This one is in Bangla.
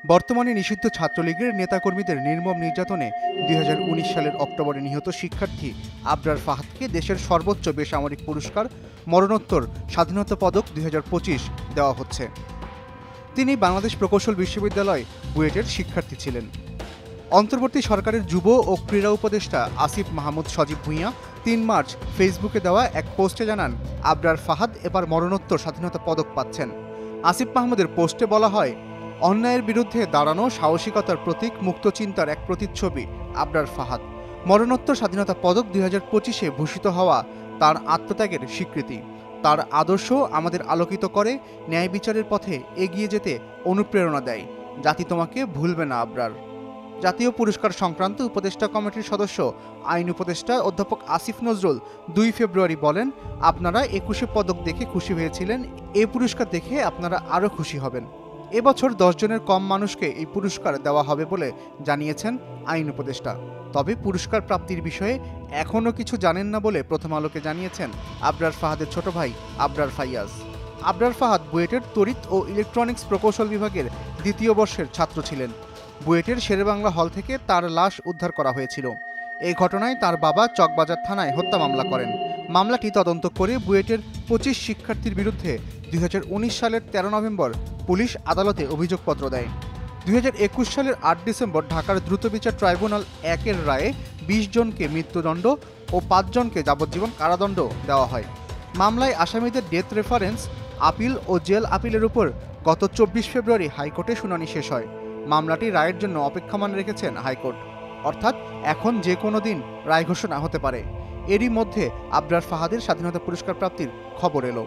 বর্তমানে নিষিদ্ধ ছাত্রলীগের নেতাকর্মীদের নির্মম নির্যাতনে 2019 সালের অক্টোবরে নিহত শিক্ষার্থী আবরার ফাহাদকে দেশের সর্বোচ্চ বেসামরিক পুরস্কার মরণোত্তর স্বাধীনতা পদক 2025 দেওয়া হচ্ছে। তিনি বাংলাদেশ প্রকৌশল বিশ্ববিদ্যালয় বুয়েটের শিক্ষার্থী ছিলেন। অন্তর্বর্তী সরকারের যুব ও ক্রীড়া উপদেষ্টা আসিফ মাহমুদ সজীব ভূঁইয়া 3 মার্চ ফেসবুকে দেওয়া এক পোস্টে জানান, আবরার ফাহাদ এবার মরণোত্তর স্বাধীনতা পদক পাচ্ছেন। আসিফ মাহমুদের পোস্টে বলা হয়, অন্যায়ের বিরুদ্ধে দাঁড়ানো সাহসিকতার প্রতীক, মুক্তচিন্তার এক প্রতিচ্ছবি আবরার ফাহাদ। মরণোত্তর স্বাধীনতা পদক 2025-এ ভূষিত হওয়া তার আত্মত্যাগের স্বীকৃতি। তার আদর্শ আমাদের আলোকিত করে, ন্যায় বিচারের পথে এগিয়ে যেতে অনুপ্রেরণা দেয়। জাতি তোমাকে ভুলবে না আবরার। জাতীয় পুরস্কার সংক্রান্ত উপদেষ্টা কমিটির সদস্য আইন উপদেষ্টা অধ্যাপক আসিফ নজরুল 2 ফেব্রুয়ারি বলেন, আপনারা 21শে পদক দেখে খুশি হয়েছিলেন, এই পুরস্কার দেখে আপনারা আরও খুশি হবেন। এবছর 10 জনের কম মানুষকে এই পুরস্কার দেওয়া হবে বলে জানিয়েছেন আইন উপদেষ্টা। তবে পুরস্কার প্রাপ্তির বিষয়ে এখনও কিছু জানেন না বলে প্রথম আলোকে জানিয়েছেন আবরার ফাহাদের ছোট ভাই আবরার ফাইয়াজ। আবরার ফাহাদ বুয়েটের তড়িৎ ও ইলেকট্রনিক্স প্রকৌশল বিভাগের 2য় বর্ষের ছাত্র ছিলেন। বুয়েটের শেরেবাংলা হল থেকে তার লাশ উদ্ধার করা হয়েছিল। এই ঘটনায় তার বাবা চকবাজার থানায় হত্যা মামলা করেন। মামলাটি তদন্ত করে বুয়েটের 25 শিক্ষার্থীর বিরুদ্ধে 2019 সালের 13 নভেম্বর পুলিশ আদালতে অভিযোগপত্র দেয়। 2021 সালের 8 ডিসেম্বর ঢাকার দ্রুত বিচার ট্রাইব্যুনাল 1-এর রায়ে 20 জনকে মৃত্যুদণ্ড ও 5 জনকে যাবজ্জীবন কারাদণ্ড দেওয়া হয়। মামলায় আসামিদের ডেথ রেফারেন্স, আপিল ও জেল আপিলের উপর গত 24 ফেব্রুয়ারি হাইকোর্টে শুনানি শেষ হয়। মামলাটি রায়ের জন্য অপেক্ষমাণ রেখেছেন হাইকোর্ট, অর্থাৎ এখন যে কোনো দিন রায় ঘোষণা হতে পারে। এরই মধ্যে আবরার ফাহাদের স্বাধীনতা পুরস্কার প্রাপ্তির খবর এলো।